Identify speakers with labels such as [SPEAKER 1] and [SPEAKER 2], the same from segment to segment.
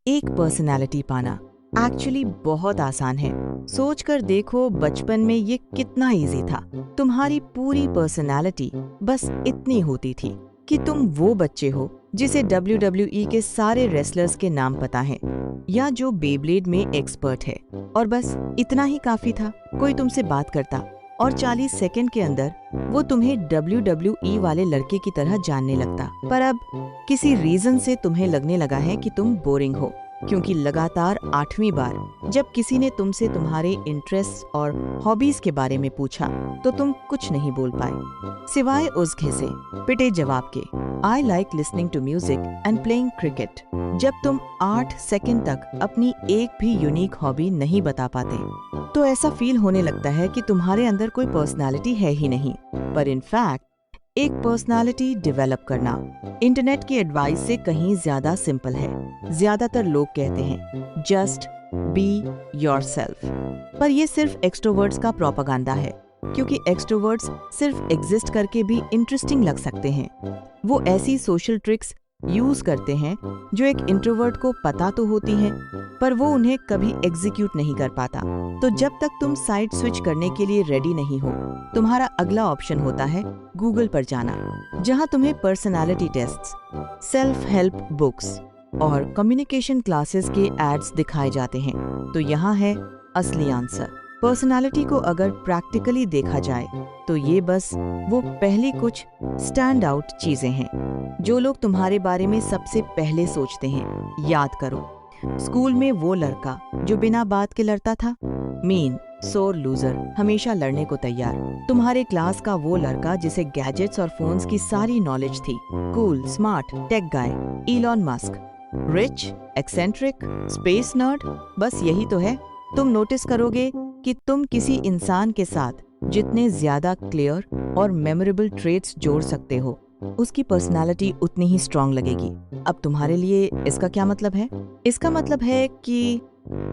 [SPEAKER 1] एक पर्सनालिटी पाना एक्चुअली बहुत आसान है। सोच कर देखो बचपन में ये कितना इजी था। तुम्हारी पूरी पर्सनालिटी बस इतनी होती थी कि तुम वो बच्चे हो जिसे WWE के सारे रेसलर्स के नाम पता है या जो बेब्लेड में एक्सपर्ट है, और बस इतना ही काफी था। कोई तुमसे बात करता और 40 सेकंड के अंदर वो तुम्हें WWE वाले लड़के की तरह जानने लगता। पर अब किसी रीजन से तुम्हें लगने लगा है कि तुम बोरिंग हो, क्योंकि लगातार 8वीं बार जब किसी ने तुमसे तुम्हारे इंटरेस्ट और हॉबीज के बारे में पूछा तो तुम कुछ नहीं बोल पाए सिवाय उस घिसे पिटे जवाब के, I like listening to music and playing cricket. जब तुम 8 सेकंड तक अपनी एक भी यूनिक हॉबी नहीं बता पाते तो ऐसा फील होने लगता है कि तुम्हारे अंदर कोई पर्सनालिटी है ही नहीं। पर इनफैक्ट एक पर्सनालिटी डेवलप करना इंटरनेट की एडवाइस से कहीं ज्यादा सिंपल है। ज्यादातर लोग कहते हैं जस्ट बी योरसेल्फ, पर ये सिर्फ एक्सट्रोवर्ट्स का प्रोपेगेंडा है, क्योंकि एक्सट्रोवर्ट्स सिर्फ एग्जिस्ट करके भी इंटरेस्टिंग लग सकते हैं। वो ऐसी सोशल ट्रिक्स यूज करते हैं जो एक इंट्रोवर्ट को पता तो होती हैं, पर वो उन्हें कभी एग्जीक्यूट नहीं कर पाता। तो जब तक तुम साइड स्विच करने के लिए रेडी नहीं हो, तुम्हारा अगला ऑप्शन होता है गूगल पर जाना, जहां तुम्हें personality tests, self help books और कम्युनिकेशन क्लासेस के एड्स दिखाए जाते हैं। तो यहाँ है असली आंसर। पर्सनालिटी को अगर प्रैक्टिकली देखा जाए तो ये बस वो पहली कुछ स्टैंड आउट चीजें हैं जो लोग तुम्हारे बारे में सबसे पहले सोचते हैं। याद करो, स्कूल में वो लड़का जो बिना बात के लड़ता था, मीन, सोर लूजर, हमेशा लड़ने को तैयार। तुम्हारे क्लास का वो लड़का जिसे गैजेट्स और फोन्स की सारी नॉलेज थी, कूल, स्मार्ट, टेक गाय, Elon Musk, rich, eccentric, space nerd. बस यही तो है। तुम नोटिस करोगे कि तुम किसी इंसान के साथ जितने ज्यादा क्लियर और मेमोरेबल ट्रेट्स जोड़ सकते हो, उसकी पर्सनालिटी उतनी ही स्ट्रांग लगेगी। अब तुम्हारे लिए इसका क्या मतलब है? इसका मतलब है कि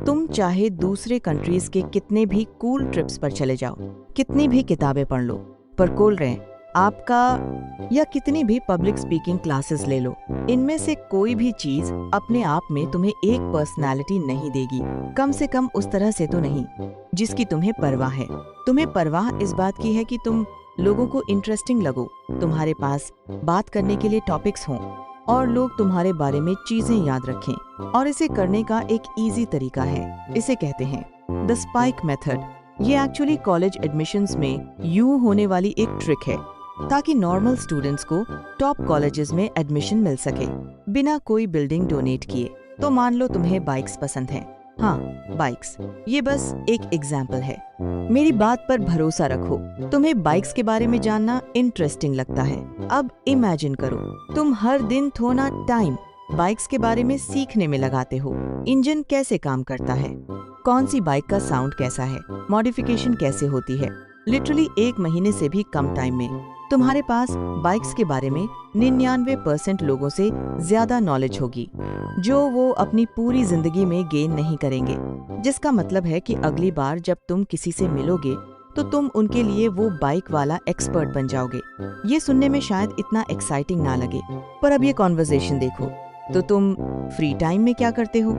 [SPEAKER 1] तुम चाहे दूसरे कंट्रीज के कितने भी कूल ट्रिप्स पर चले जाओ, कितनी भी किताबें पढ़ लो, पर कूल रहे आपका, या कितनी भी पब्लिक स्पीकिंग क्लासेस ले लो, इनमें से कोई भी चीज अपने आप में तुम्हें एक पर्सनालिटी नहीं देगी। कम से कम उस तरह से तो नहीं जिसकी तुम्हें परवाह है। तुम्हें परवाह इस बात की है कि तुम लोगों को इंटरेस्टिंग लगो, तुम्हारे पास बात करने के लिए टॉपिक्स हों और लोग तुम्हारे बारे में चीजें याद रखें। और इसे करने का एक इजी तरीका है, इसे कहते हैं द स्पाइक मेथड। ये एक्चुअली कॉलेज एडमिशंस में यूं होने वाली एक ट्रिक है ताकि नॉर्मल स्टूडेंट्स को टॉप कॉलेजेस में एडमिशन मिल सके बिना कोई बिल्डिंग डोनेट किए। तो मान लो तुम्हें बाइक्स पसंद हैं। हाँ, बाइक्स, ये बस एक एग्जाम्पल है। मेरी बात पर भरोसा रखो, तुम्हें बाइक्स के बारे में जानना इंटरेस्टिंग लगता है। अब इमेजिन करो, तुम हर दिन थोड़ा टाइम बाइक्स के बारे में सीखने में लगाते हो। इंजन कैसे काम करता है, कौन सी बाइक का साउंड कैसा है, मॉडिफिकेशन कैसे होती है। लिटरली 1 महीने से भी कम टाइम में तुम्हारे पास बाइक्स के बारे में 99% लोगों से ज्यादा नॉलेज होगी, जो वो अपनी पूरी जिंदगी में गेन नहीं करेंगे। जिसका मतलब है कि अगली बार जब तुम किसी से मिलोगे तो तुम उनके लिए वो बाइक वाला एक्सपर्ट बन जाओगे। ये सुनने में शायद इतना एक्साइटिंग ना लगे, पर अब ये कॉन्वर्सेशन देखो तो तुम फ्री टाइम में क्या करते हो?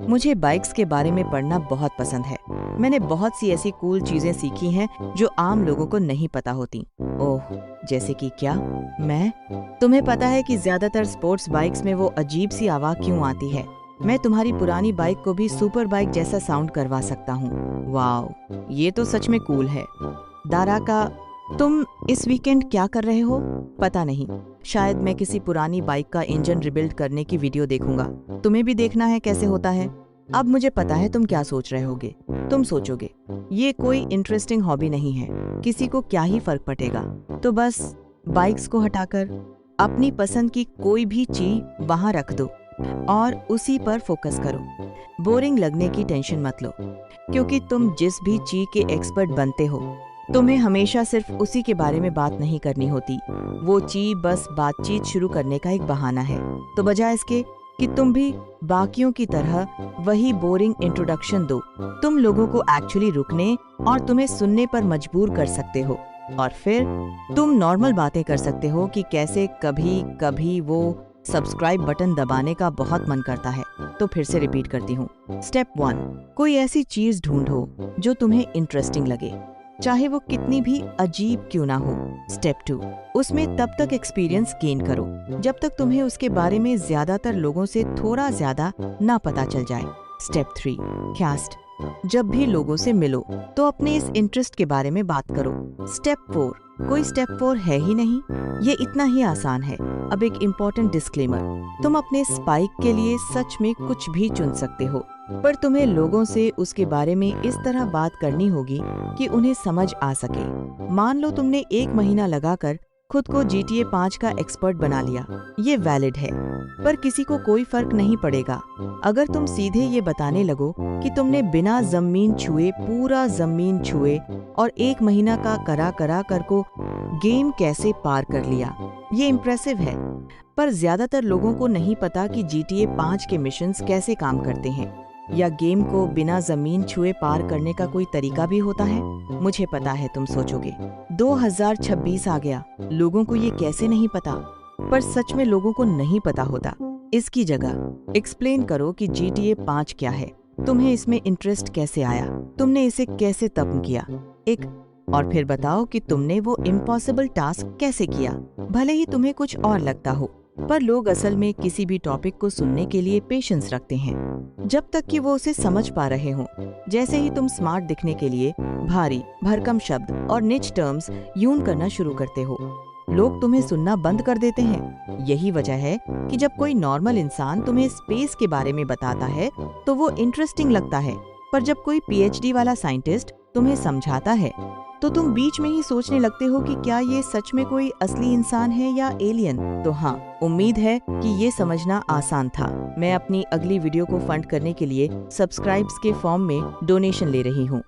[SPEAKER 1] मुझे बाइक्स के बारे में पढ़ना बहुत पसंद है। मैंने बहुत सी ऐसी कूल चीजें सीखी हैं जो आम लोगों को नहीं पता होती। ओह, जैसे कि क्या? तुम्हें पता है कि ज्यादातर स्पोर्ट्स बाइक्स में वो अजीब सी आवाज क्यों आती है? मैं तुम्हारी पुरानी बाइक को भी सुपर बाइक जैसा साउंड करवा सकता हूँ। वाओ, ये तो सच में कूल है। दारा का, तुम इस वीकेंड क्या कर रहे हो? पता नहीं, शायद मैं किसी पुरानी बाइक का इंजन रिबिल्ड करने की वीडियो देखूंगा। तुम्हें भी देखना है कैसे होता है? अब मुझे पता है तुम क्या सोच रहे होगे। तुम सोचोगे ये कोई इंटरेस्टिंग हॉबी नहीं है, किसी को क्या ही फर्क पड़ेगा। तो बस बाइक्स को हटाकर अपनी पसंद की कोई भी चीज वहां रख दो और उसी पर फोकस करो। बोरिंग लगने की टेंशन मत लो, क्योंकि तुम जिस भी चीज के एक्सपर्ट बनते हो, तुम्हें हमेशा सिर्फ उसी के बारे में बात नहीं करनी होती। वो चीज बस बातचीत शुरू करने का एक बहाना है। तो बजाय इसके कि तुम भी बाकियों की तरह वही बोरिंग इंट्रोडक्शन दो, तुम लोगों को एक्चुअली रुकने और तुम्हें सुनने पर मजबूर कर सकते हो। और फिर तुम नॉर्मल बातें कर सकते हो कि कैसे कभी कभी वो सब्सक्राइब बटन दबाने का बहुत मन करता है, तो फिर से रिपीट करती हूँ। स्टेप 1, कोई ऐसी चीज ढूंढो जो तुम्हें इंटरेस्टिंग लगे, चाहे वो कितनी भी अजीब क्यों ना हो। स्टेप 2, उसमें तब तक एक्सपीरियंस गेन करो जब तक तुम्हें उसके बारे में ज्यादातर लोगों से थोड़ा ज्यादा ना पता चल जाए। स्टेप 3, कास्ट, जब भी लोगों से मिलो तो अपने इस इंटरेस्ट के बारे में बात करो। स्टेप 4, कोई स्टेप 4 है ही नहीं, ये इतना ही आसान है। अब एक इम्पोर्टेंट डिस्क्लेमर, तुम अपने स्पाइक के लिए सच में कुछ भी चुन सकते हो, पर तुम्हें लोगों से उसके बारे में इस तरह बात करनी होगी कि उन्हें समझ आ सके। मान लो तुमने 1 महीना लगाकर खुद को GTA 5 का एक्सपर्ट बना लिया, ये वैलिड है, पर किसी को कोई फर्क नहीं पड़ेगा अगर तुम सीधे ये बताने लगो कि तुमने बिना जमीन छुए पूरा जमीन छुए और 1 महीना का करा कर को गेम कैसे पार कर लिया। ये इम्प्रेसिव है, पर ज्यादातर लोगों को नहीं पता कि GTA 5 के मिशंस कैसे काम करते हैं, या गेम को बिना जमीन छुए पार करने का कोई तरीका भी होता है। मुझे पता है तुम सोचोगे 2026 आ गया, लोगों को ये कैसे नहीं पता, पर सच में लोगों को नहीं पता होता। इसकी जगह एक्सप्लेन करो कि GTA 5 क्या है, तुम्हें इसमें इंटरेस्ट कैसे आया, तुमने इसे कैसे तब किया, और फिर बताओ कि तुमने वो इम्पॉसिबल टास्क कैसे किया। भले ही तुम्हें कुछ और लगता हो, पर लोग असल में किसी भी टॉपिक को सुनने के लिए पेशेंस रखते हैं जब तक कि वो उसे समझ पा रहे हों। जैसे ही तुम स्मार्ट दिखने के लिए भारी भरकम शब्द और निच टर्म्स यूज करना शुरू करते हो, लोग तुम्हें सुनना बंद कर देते हैं। यही वजह है कि जब कोई नॉर्मल इंसान तुम्हें स्पेस के बारे में बताता है तो वो इंटरेस्टिंग लगता है, पर जब कोई PhD वाला साइंटिस्ट तुम्हें समझाता है तो तुम बीच में ही सोचने लगते हो कि क्या ये सच में कोई असली इंसान है या एलियन। तो हाँ, उम्मीद है कि ये समझना आसान था। मैं अपनी अगली वीडियो को फंड करने के लिए सब्सक्राइब्स के फॉर्म में डोनेशन ले रही हूँ।